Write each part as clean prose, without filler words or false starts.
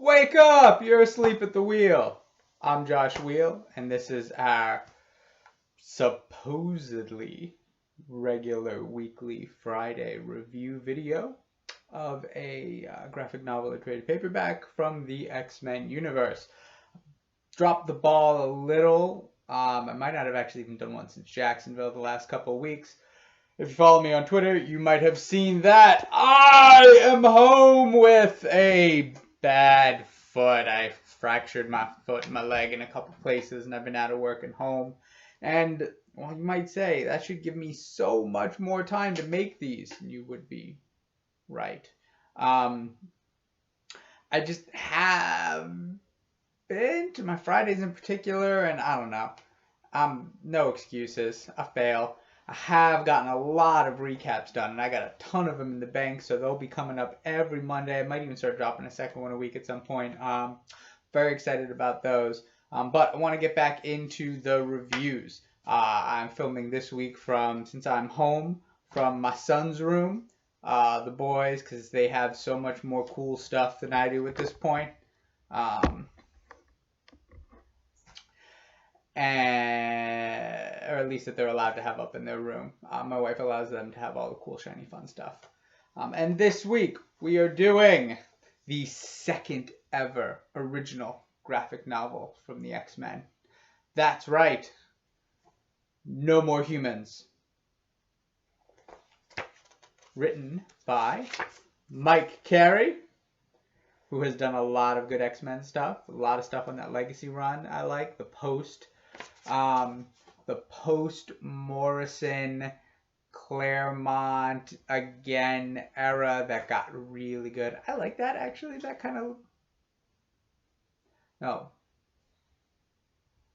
Wake up! You're asleep at the wheel. I'm Josh Wheel, and this is our supposedly regular weekly Friday review video of a graphic novel or trade paperback from the X-Men universe. Dropped the ball a little. I might not have actually even done one since Jacksonville the last couple of weeks. If you follow me on Twitter, you might have seen that I am home with a bad foot. I fractured my foot and my leg in a couple places, and I've been out of work and home. And, well, you might say, that should give me so much more time to make these. You would be right. I just have been to my Fridays in particular, and I don't know. No excuses. I fail. I have gotten a lot of recaps done, and I got a ton of them in the bank, so they'll be coming up every Monday. I might even start dropping a second one a week at some point. Very excited about those. But I want to get back into the reviews. I'm filming this week since I'm home, from my son's room. The boys, because they have so much more cool stuff than I do at this point. Or at least that they're allowed to have up in their room. My wife allows them to have all the cool, shiny, fun stuff. And this week, we are doing the second ever original graphic novel from the X-Men. That's right. No More Humans. Written by Mike Carey, who has done a lot of good X-Men stuff. A lot of stuff on that Legacy run I like. The post-Morrison, Claremont, again, era that got really good. I like that, actually. That kind of...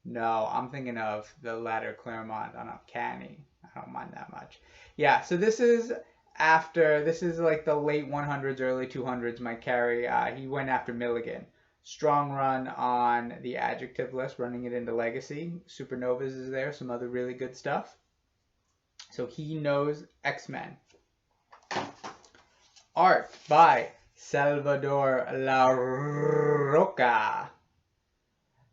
No, I'm thinking of the latter Claremont on Uncanny. I don't mind that much. Yeah, so this is like the late 100s, early 200s, Mike Carey. He went after Milligan. Strong run on the adjective list, running it into Legacy. Supernovas is there, some other really good stuff. So he knows X-Men. Art by Salvador Larroca.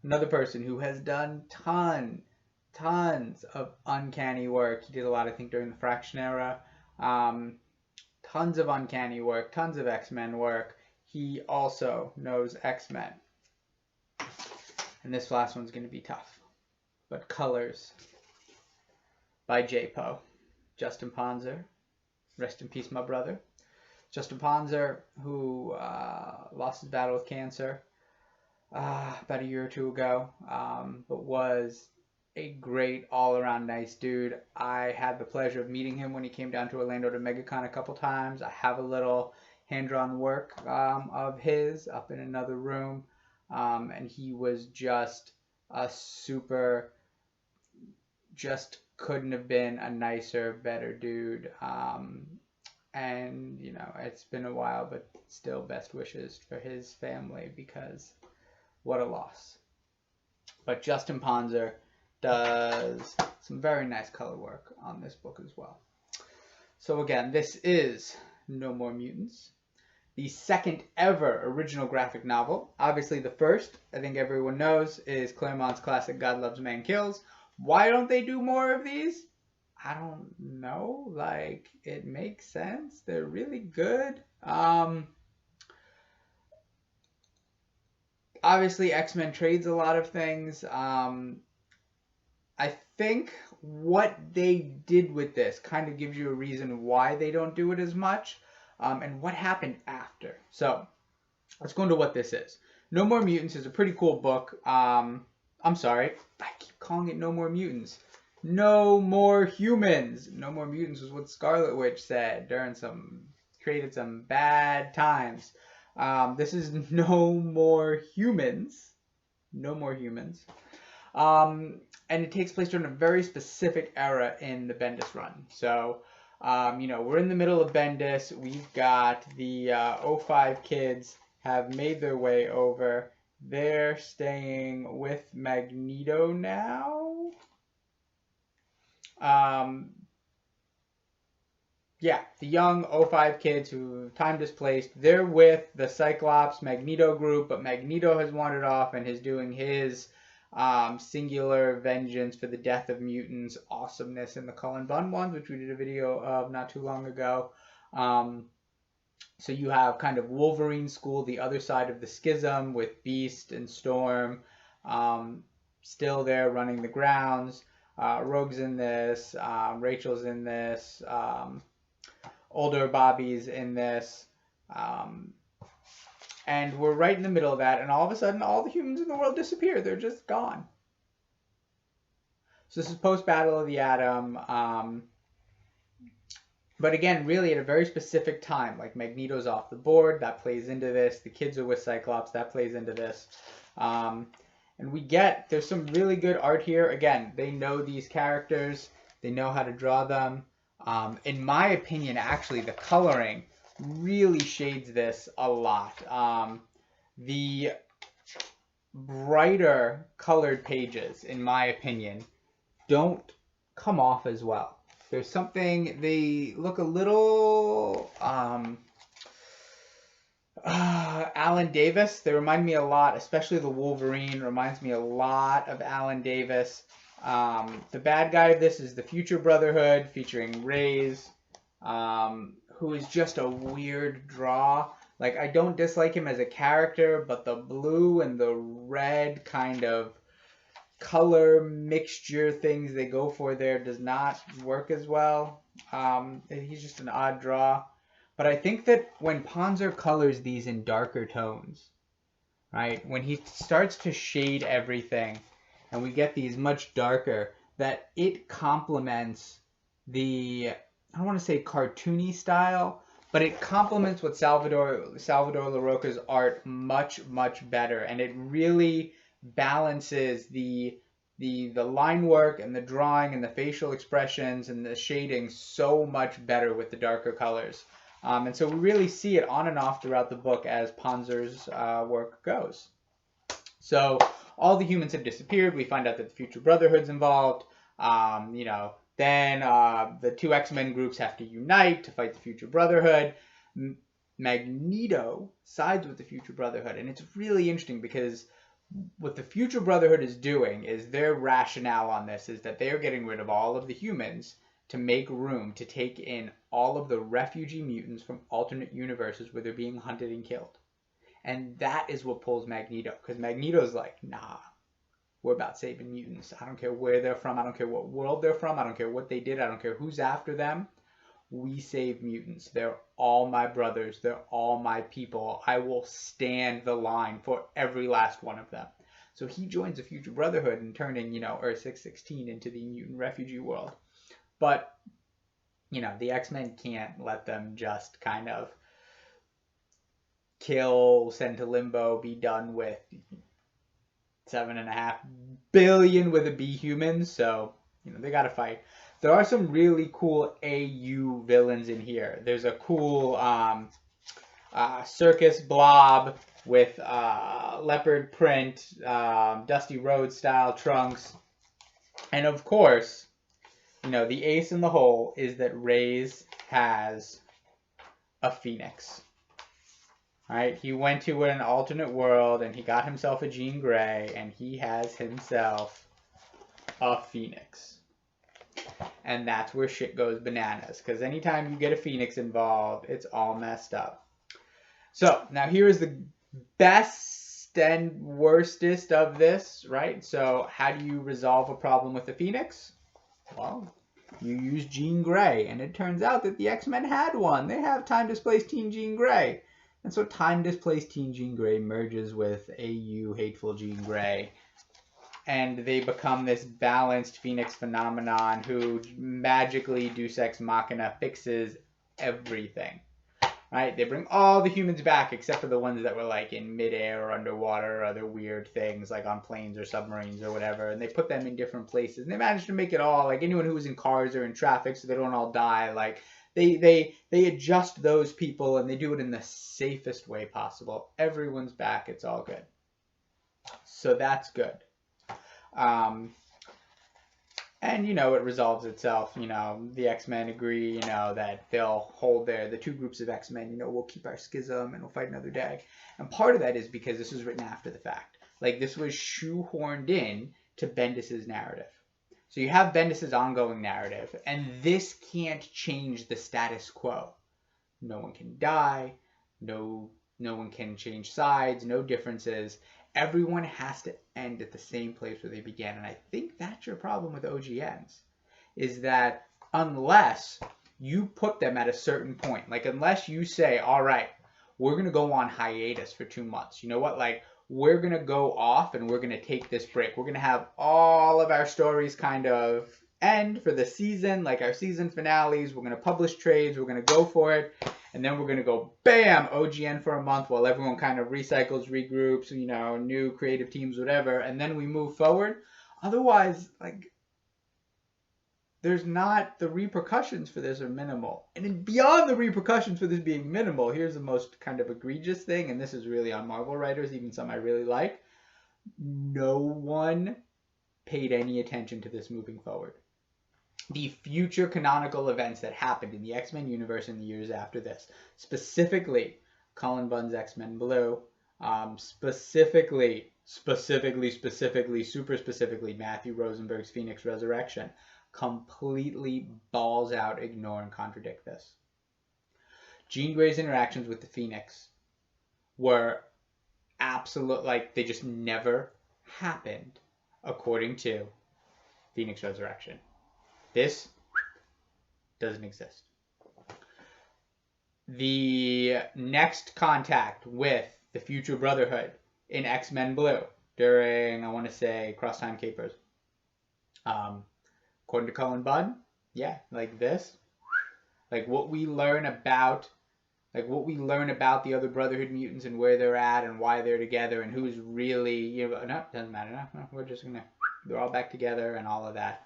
Another person who has done tons of Uncanny work. He did a lot, I think, during the Fraction era. Tons of Uncanny work, tons of X-Men work. He also knows X-Men. And this last one's going to be tough. But Colors by J-Po. Justin Ponsor. Rest in peace, my brother. Justin Ponsor, who lost his battle with cancer about a year or two ago, but was a great all-around nice dude. I had the pleasure of meeting him when he came down to Orlando to MegaCon a couple times. I have a little hand-drawn work of his up in another room, and he was just a super, just couldn't have been a nicer, better dude. And, you know, it's been a while, but still best wishes for his family, because what a loss. But Justin Ponsor does some very nice color work on this book as well. So again, this is No More Mutants, the second ever original graphic novel. Obviously the first, I think everyone knows, is Claremont's classic God Loves Man Kills. Why don't they do more of these? I don't know. Like, it makes sense. They're really good. Obviously X-Men trades a lot of things. I think what they did with this kind of gives you a reason why they don't do it as much, and what happened after. So let's go into what this is. No More Mutants is a pretty cool book. I'm sorry, I keep calling it No More Mutants. No More Humans. No More Mutants was what Scarlet Witch said during created some bad times. This is No More Humans. No More Humans. And it takes place during a very specific era in the Bendis run. So, you know, we're in the middle of Bendis. We've got the 05 kids have made their way over. They're staying with Magneto now. yeah, the young O5 kids who time displaced, they're with the Cyclops Magneto group, but Magneto has wandered off and is doing his singular vengeance for the death of mutants awesomeness in the Cullen Bunn ones, which we did a video of not too long ago. So you have kind of Wolverine school, the other side of the schism, with Beast and Storm still there running the grounds. Rogue's in this, Rachel's in this, older Bobby's in this, and we're right in the middle of that, and all of a sudden all the humans in the world disappear. They're just gone. So this is post-Battle of the Atom, but again, really at a very specific time. Like Magneto's off the board, that plays into this. The kids are with Cyclops, that plays into this. And there's some really good art here. Again, they know these characters. They know how to draw them. In my opinion, actually, the coloring really shades this a lot. The brighter colored pages, in my opinion, don't come off as well. There's something, they look a little Alan Davis. They remind me a lot, especially the Wolverine reminds me a lot of Alan Davis. The bad guy of this is the Future Brotherhood, featuring Raze, who is just a weird draw. Like, I don't dislike him as a character, but the blue and the red kind of color mixture things they go for there does not work as well. He's just an odd draw. But I think that when Ponsor colors these in darker tones, right, when he starts to shade everything and we get these much darker, that it complements the, I don't want to say cartoony style, but it complements what Salvador Larroca's art much, much better. And it really balances the line work and the drawing and the facial expressions and the shading so much better with the darker colors. And so we really see it on and off throughout the book as Ponsor's work goes. So all the humans have disappeared. We find out that the Future Brotherhood's involved. Then the two X-Men groups have to unite to fight the Future Brotherhood. Magneto sides with the Future Brotherhood. And it's really interesting because what the Future Brotherhood is doing is their rationale on this is that they are getting rid of all of the humans to make room to take in all of the refugee mutants from alternate universes where they're being hunted and killed. And that is what pulls Magneto, because Magneto's like, nah, we're about saving mutants. I don't care where they're from. I don't care what world they're from. I don't care what they did. I don't care who's after them. We save mutants. They're all my brothers. They're all my people. I will stand the line for every last one of them. So he joins the Future Brotherhood and turning, Earth 616 into the mutant refugee world. But, the X-Men can't let them just kind of kill, send to limbo, be done with 7.5 billion with a B humans. So, they got to fight. There are some really cool AU villains in here. There's a cool circus blob with leopard print, Dusty Rhodes style trunks. And of course, the ace in the hole is that Raze has a phoenix. Right? He went to an alternate world and he got himself a Jean Grey and he has himself a phoenix. And that's where shit goes bananas, because anytime you get a phoenix involved, it's all messed up. So now here is the best and worstest of this, right? So how do you resolve a problem with the phoenix? Well, you use Jean Grey, and it turns out that the X-Men had one. They have time-displaced Teen Jean Grey. And so time-displaced Teen Jean Grey merges with AU Hateful Jean Grey, and they become this balanced Phoenix phenomenon who magically, Deus Ex Machina, fixes everything. Right? They bring all the humans back except for the ones that were like in midair or underwater or other weird things like on planes or submarines or whatever, and they put them in different places. And they managed to make it all like anyone who was in cars or in traffic so they don't all die. Like they adjust those people and they do it in the safest way possible. Everyone's back. It's all good. So that's good. And, you know, it resolves itself. You know, the X-Men agree, you know, that they'll hold the two groups of X-Men, you know, we'll keep our schism and we'll fight another day. And part of that is because this was written after the fact. Like, this was shoehorned in to Bendis's narrative. So you have Bendis's ongoing narrative, and this can't change the status quo. No one can die, no one can change sides, no differences. Everyone has to end at the same place where they began. And I think that's your problem with OGNs, is that unless you put them at a certain point, like unless you say, all right, we're going to go on hiatus for 2 months. You know what? Like, we're going to go off and we're going to take this break. We're going to have all of our stories kind of end for the season, like our season finales. We're going to publish trades. We're going to go for it. And then we're going to go, bam, OGN for a month while everyone kind of recycles, regroups, you know, new creative teams, whatever. And then we move forward. Otherwise, like, there's not, the repercussions for this are minimal. And beyond the repercussions for this being minimal, here's the most kind of egregious thing, and this is really on Marvel writers, even some I really like. No one paid any attention to this moving forward. The future canonical events that happened in the X-Men universe in the years after this, specifically Cullen Bunn's X-Men Blue, specifically, super specifically Matthew Rosenberg's Phoenix Resurrection, completely balls out, ignore, and contradict this. Jean Grey's interactions with the Phoenix were absolute, like, they just never happened according to Phoenix Resurrection. This doesn't exist. The next contact with the future Brotherhood in X-Men Blue during, I want to say, Cross Time Capers. According to Cullen Bunn, yeah, like this. Like what we learn about the other Brotherhood mutants and where they're at and why they're together and who's really, you know, no, doesn't matter. No, we're just gonna, they're all back together and all of that.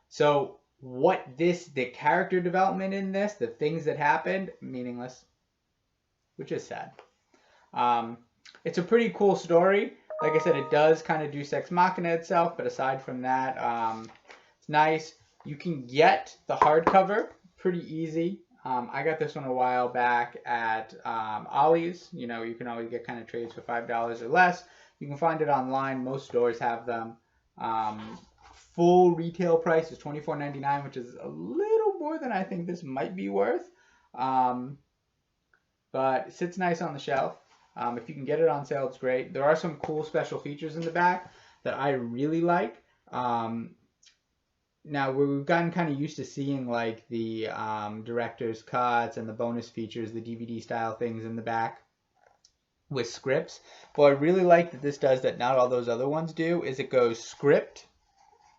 So the character development in this, the things that happened, meaningless, which is sad. It's a pretty cool story. Like I said, it does kind of do Sex Machina itself, but aside from that, it's nice. You can get the hardcover pretty easy. I got this one a while back at Ollie's. You know, you can always get kind of trades for $5 or less. You can find it online. Most stores have them. Full retail price is $24.99, which is a little more than I think this might be worth. But it sits nice on the shelf. If you can get it on sale, it's great. There are some cool special features in the back that I really like. Now, we've gotten kind of used to seeing like the director's cuts and the bonus features, the DVD style things in the back with scripts. But what I really like that this does that not all those other ones do is it goes script,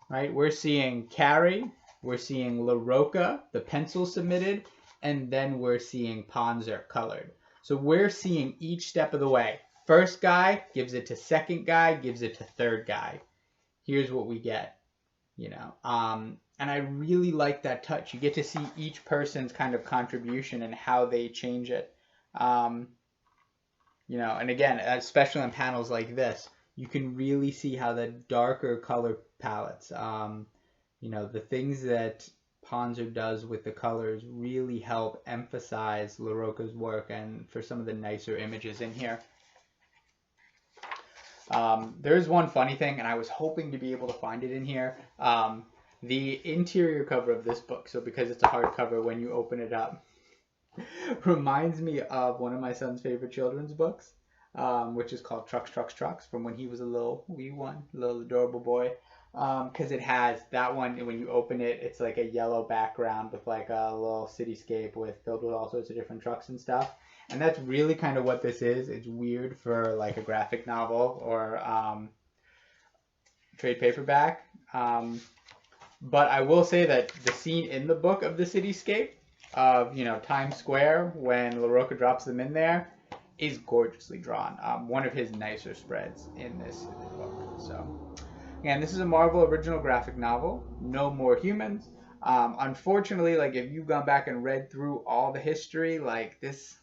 right? We're seeing Carey, we're seeing Larroca, the pencil submitted, and then we're seeing Ponsor colored. So we're seeing each step of the way. First guy gives it to second guy, gives it to third guy. Here's what we get. You know, and I really like that touch. You get to see each person's kind of contribution and how they change it. You know, and again, especially on panels like this, you can really see how the darker color palettes, you know, the things that Ponsor does with the colors really help emphasize Larroca's work and for some of the nicer images in here. There's one funny thing, and I was hoping to be able to find it in here. The interior cover of this book, so because it's a hardcover, when you open it up, reminds me of one of my son's favorite children's books, which is called Trucks, Trucks, Trucks, from when he was a little wee one, little adorable boy. Because it has that one, when you open it, it's like a yellow background with like a little cityscape filled with all sorts of different trucks and stuff. And that's really kind of what this is. It's weird for like a graphic novel or trade paperback. But I will say that the scene in the book of the cityscape of, you know, Times Square when Larroca drops them in there is gorgeously drawn. One of his nicer spreads in this book. So, again, this is a Marvel original graphic novel. No More Humans. Unfortunately, like if you've gone back and read through all the history, like this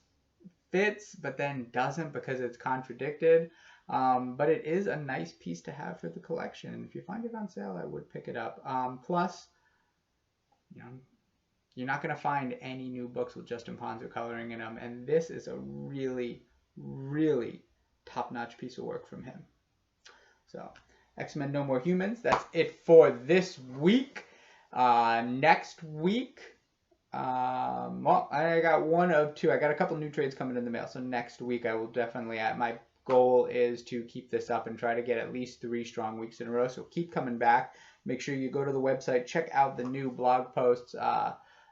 fits, but then doesn't because it's contradicted. But it is a nice piece to have for the collection. And if you find it on sale, I would pick it up. Plus, you know, you're not going to find any new books with Justin Ponsor coloring in them. And this is a really, really top-notch piece of work from him. So, X-Men No More Humans. That's it for this week. Next week, well, I got one of two. I got a couple new trades coming in the mail. So next week I will definitely, my goal is to keep this up and try to get at least 3 strong weeks in a row. So keep coming back. Make sure you go to the website, check out the new blog posts.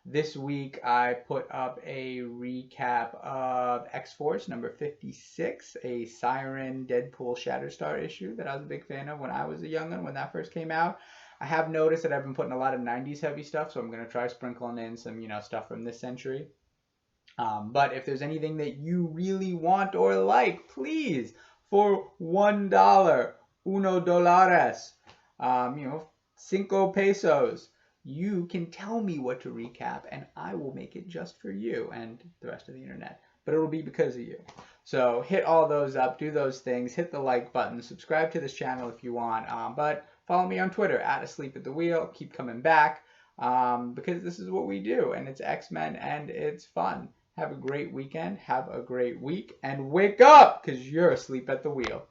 This week I put up a recap of X-Force number 56, a Siren Deadpool Shatterstar issue that I was a big fan of when I was a young'un, when that first came out. I have noticed that I've been putting a lot of 90s heavy stuff, so I'm going to try sprinkling in some, stuff from this century. But if there's anything that you really want or like, please, for $1, $1, 5 pesos, you can tell me what to recap, and I will make it just for you and the rest of the internet. But it'll be because of you. So hit all those up, do those things, hit the like button, subscribe to this channel if you want. But follow me on Twitter, @AsleepAtTheWheel. Keep coming back because this is what we do, and it's X-Men, and it's fun. Have a great weekend, have a great week, and wake up because you're asleep at the wheel.